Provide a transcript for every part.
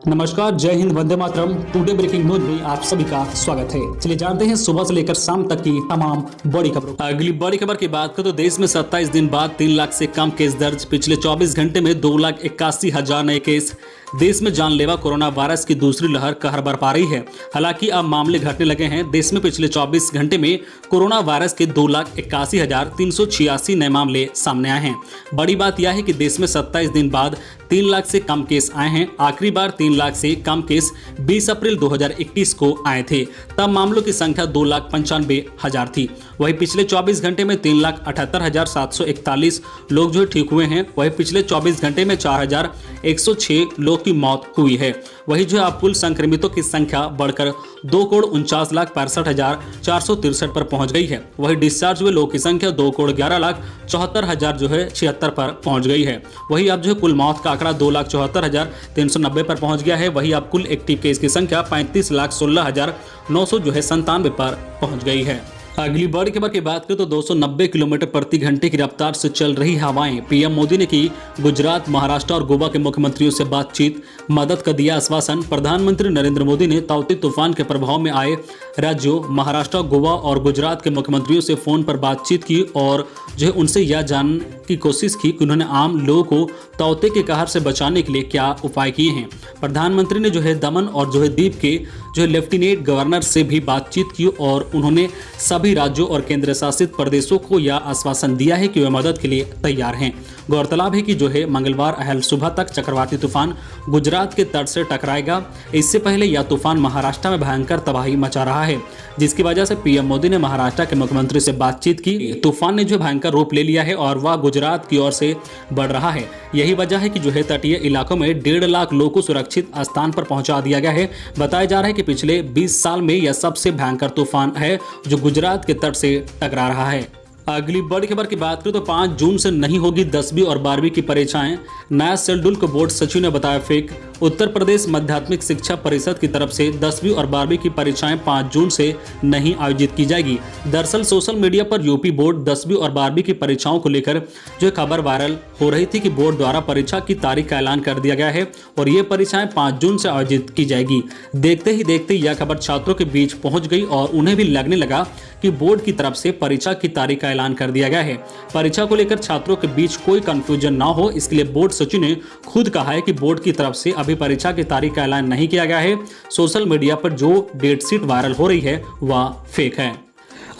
नमस्कार, जय Hind, Vande Mataram. Today breaking news में आप सभी का स्वागत है। चलिए जानते हैं सुबह से लेकर शाम तक की तमाम बड़ी खबरों। अगली बड़ी खबर की बात करें तो देश में 27 दिन बाद 3 लाख से कम केस दर्ज। पिछले 24 घंटे में 2,81,000 नए केस। देश में जानलेवा कोरोना वायरस की दूसरी लहर कहर बरपा रही है। हालांकि अब मामले घटने लगे हैं। देश में पिछले 24 घंटे में कोरोना वायरस के 2,81,386 नए मामले सामने आए हैं। बड़ी बात यह है कि देश में 27 दिन बाद 3 लाख से कम केस आए हैं। आखिरी बार 3 लाख से कम केस 20 अप्रैल 2021 को आए थे। तब मामलों की संख्या 2,95,000 थी। वहीं पिछले 24 घंटे में 3,78,741 लोग जो ठीक हुए हैं। वहीं पिछले 24 घंटे में 4,106 लोग की मौत हुई है। वहीं जो अब कुल संक्रमितों की संख्या बढ़कर 2,49,65,463 पर पहुंच गई है। वहीं डिस्चार्ज हुए लोगों की संख्या 2,11,74,076 पर पहुंच गई है। वहीं अब जो कुल मौत का आंकड़ा 2,74,390 पर पहुंच गया है। वहीं अब कुल एक्टिव केस की संख्या 35,16,997 पर पहुंच गई है। अगली बड़ी खबर की बात करें तो 290 किलोमीटर प्रति घंटे की रफ्तार से चल रही हवाएं। पीएम मोदी ने की गुजरात, महाराष्ट्र और गोवा के मुख्यमंत्रियों से बातचीत, मदद का दिया आश्वासन। प्रधानमंत्री नरेंद्र मोदी ने ताउते तूफान के प्रभाव में आए राज्यों महाराष्ट्र, गोवा और गुजरात के मुख्यमंत्रियों से फोन पर बातचीत की और जो है उनसे यह जानने की कोशिश की कि उन्होंने आम लोगों को ताउते के कहर से बचाने के लिए क्या उपाय किए हैं। प्रधानमंत्री ने जो है दमन और जो है दीप के जो है लेफ्टिनेंट गवर्नर से भी बातचीत की और उन्होंने सभी राज्यों और केंद्र शासित प्रदेशों को यह आश्वासन दिया है कि वे मदद के लिए तैयार हैं। गौरतलब है कि जो है मंगलवार अहल सुबह तक चक्रवाती तूफान गुजरात के तट से टकराएगा। इससे पहले यह तूफान महाराष्ट्र में भयंकर तबाही मचा रहा है, जिसकी वजह से पीएम मोदी ने महाराष्ट्र के मुख्यमंत्री से बातचीत की। तूफान ने जो भयंकर रूप ले लिया है और वह गुजरात की ओर से बढ़ रहा है। यही वजह है कि जो है तटीय इलाकों में 1.5 लाख लोगों को सुरक्षित स्थान पर पहुंचा दिया गया है। बताया जा रहा है कि पिछले 20 साल में यह सबसे भयंकर तूफान है जो गुजरात के तट से टकरा रहा है। अगली बड़ी खबर की बात करें तो 5 जून से नहीं होगी 10वीं और 12वीं की परीक्षाएं। नया शेड्यूल को बोर्ड सचिव ने बताया फेक। उत्तर प्रदेश माध्यमिक शिक्षा परिषद की तरफ से 10वीं और 12वीं की परीक्षाएं 5 जून से नहीं आयोजित की जाएगी। दरअसल सोशल मीडिया पर यूपी बोर्ड 10वीं और 12वीं की परीक्षाओं को लेकर जो खबर वायरल हो रही थी कि बोर्ड द्वारा परीक्षा की तारीख का ऐलान कर दिया गया है और ये परीक्षाएं 5 जून से आयोजित की जाएगी। देखते ही देखते यह खबर छात्रों के बीच पहुंच गई और उन्हें भी लगने लगा कि बोर्ड की तरफ से परीक्षा की तारीख का ऐलान कर दिया गया है। परीक्षा को लेकर छात्रों के बीच कोई कंफ्यूजन ना हो, इसके लिए बोर्ड सचिव ने खुद कहा है कि बोर्ड की तरफ से अभी परीक्षा की तारीख का ऐलान नहीं किया गया है। सोशल मीडिया पर जो डेट शीट वायरल हो रही है वह फेक है।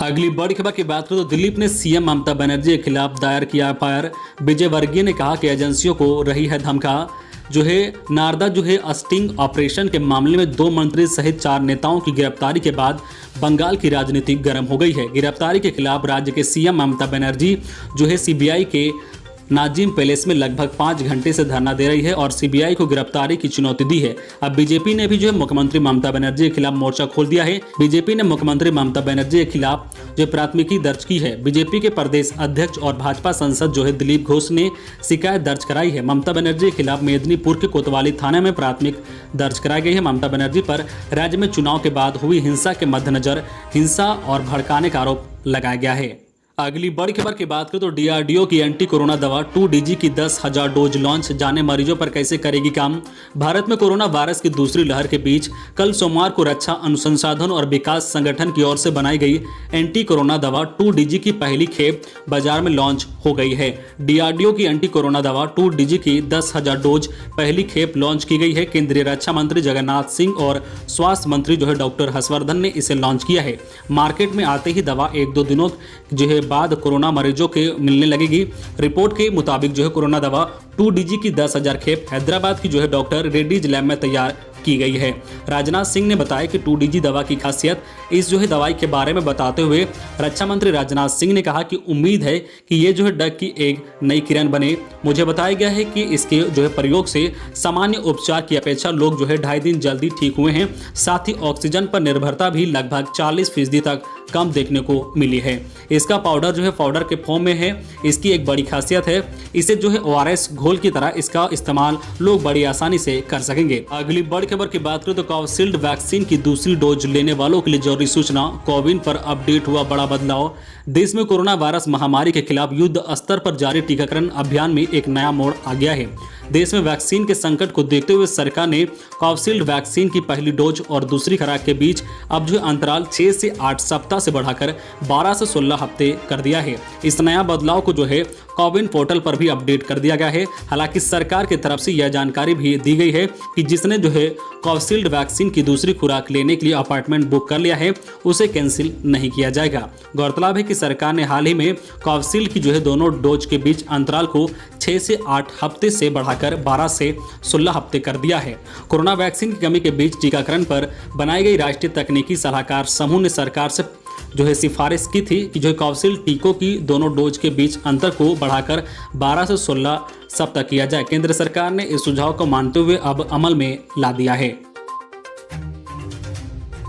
अगली बड़ी खबर की बात करें तो दिलीप ने सीएम ममता बनर्जी के खिलाफ दायर किया एफआईआर। विजय वर्गीय ने कहा कि एजेंसियों को रही है धमका। जो है नारदा जो है स्टिंग ऑपरेशन के मामले में 2 मंत्री सहित 4 नेताओं की गिरफ्तारी के बाद बंगाल की राजनीति गर्म हो गई है। गिरफ्तारी के खिलाफ राज्य के सीएम ममता बनर्जी जो है सीबीआई के नाजिम पैलेस में लगभग 5 घंटे से धरना दे रही है और सीबीआई को गिरफ्तारी की चुनौती दी है। अब बीजेपी ने भी जो है मुख्यमंत्री ममता बनर्जी के खिलाफ मोर्चा खोल दिया है। बीजेपी ने मुख्यमंत्री ममता बनर्जी के खिलाफ जो प्राथमिकी दर्ज की है। बीजेपी के प्रदेश अध्यक्ष और भाजपा सांसद जो है दिलीप घोष ने शिकायत दर्ज कराई है। ममता बनर्जी के खिलाफ मेदिनीपुर के कोतवाली थाने में प्राथमिक दर्ज कराई गई है। ममता बनर्जी पर राज्य में चुनाव के बाद हुई हिंसा के मद्देनजर हिंसा और भड़काने का आरोप लगाया गया है। अगली बड़ी खबर की बात करें तो डीआरडीओ की एंटी कोरोना दवा 2DG की 10,000 डोज लॉन्च। जाने मरीजों पर कैसे करेगी काम। भारत में कोरोना वायरस की दूसरी लहर के बीच कल सोमवार को रक्षा अनुसंधान और विकास संगठन की ओर से बनाई गई एंटी कोरोना दवा 2DG की पहली खेप बाजार में लॉन्च हो गई है। डीआरडीओ की एंटी कोरोना दवा 2DG की 10,000 डोज पहली खेप लॉन्च की गई है। केंद्रीय रक्षा मंत्री जगन्नाथ सिंह और स्वास्थ्य मंत्री जो है डॉक्टर हर्षवर्धन ने इसे लॉन्च किया है। मार्केट में आते ही दवा 1-2 दिनों जो है बाद कोरोना मरीजों के मिलने लगेगी। रिपोर्ट के मुताबिक जो है कोरोना दवा 2DG की 10,000 खेप हैदराबाद की जो है डॉक्टर रेड्डीज लैब में तैयार की गई है। राजनाथ सिंह ने बताया कि 2DG दवा की खासियत इस जो है दवाई के बारे में बताते हुए रक्षा मंत्री राजनाथ सिंह ने कहा कि उम्मीद है कि ये जो है ड्रग की एक नई किरण बने। मुझे बताया गया है कि इसके जो है प्रयोग से सामान्य उपचार की अपेक्षा लोग जो है 2.5 दिन जल्दी ठीक हुए हैं। साथ ही ऑक्सीजन पर निर्भरता भी लगभग 40% तक कम देखने को मिली है। इसका पाउडर जो है पाउडर के फॉर्म में है। इसकी एक बड़ी खासियत है, इसे जो है ORS घोल की तरह इसका इस्तेमाल लोग बड़ी आसानी से कर सकेंगे। अगली बड़ी खबर की बात करें तो कोविशील्ड वैक्सीन की दूसरी डोज लेने वालों के लिए जरूरी सूचना। कोविन पर अपडेट हुआ बड़ा बदलाव। देश में कोरोना वायरस महामारी के खिलाफ युद्ध स्तर पर जारी टीकाकरण अभियान में एक नया मोड़ आ गया है। देश में वैक्सीन के संकट को देखते हुए सरकार ने कोविशील्ड वैक्सीन की पहली डोज और दूसरी खुराक के बीच अब जो अंतराल 6 से 8 सप्ताह से बढ़ाकर 12 से 16 हफ्ते कर दिया है। इस नया बदलाव को जो है कोविन पोर्टल पर भी अपडेट कर दिया गया है। हालांकि सरकार की तरफ से यह जानकारी भी दी गई है कि जिसने जो है कोविशील्ड वैक्सीन की दूसरी खुराक लेने के लिए अपॉइंटमेंट बुक कर लिया है उसे कैंसिल नहीं किया जाएगा। गौरतलब है कि सरकार ने हाल ही में कोविशील्ड की जो है दोनों डोज के बीच अंतराल को 6 से 8 हफ्ते से बढ़ाकर 12 से 16 हफ्ते कर दिया है। कोरोना वैक्सीन की कमी के बीच टीकाकरण पर बनाई गई राष्ट्रीय तकनीकी सलाहकार समूह ने सरकार से जो है सिफारिश की थी कि जो है कोविशील्ड टीकों की दोनों डोज के बीच अंतर को बढ़ाकर 12 से 16 सप्ताह किया जाए। केंद्र सरकार ने इस सुझाव को मानते हुए अब अमल में ला दिया है।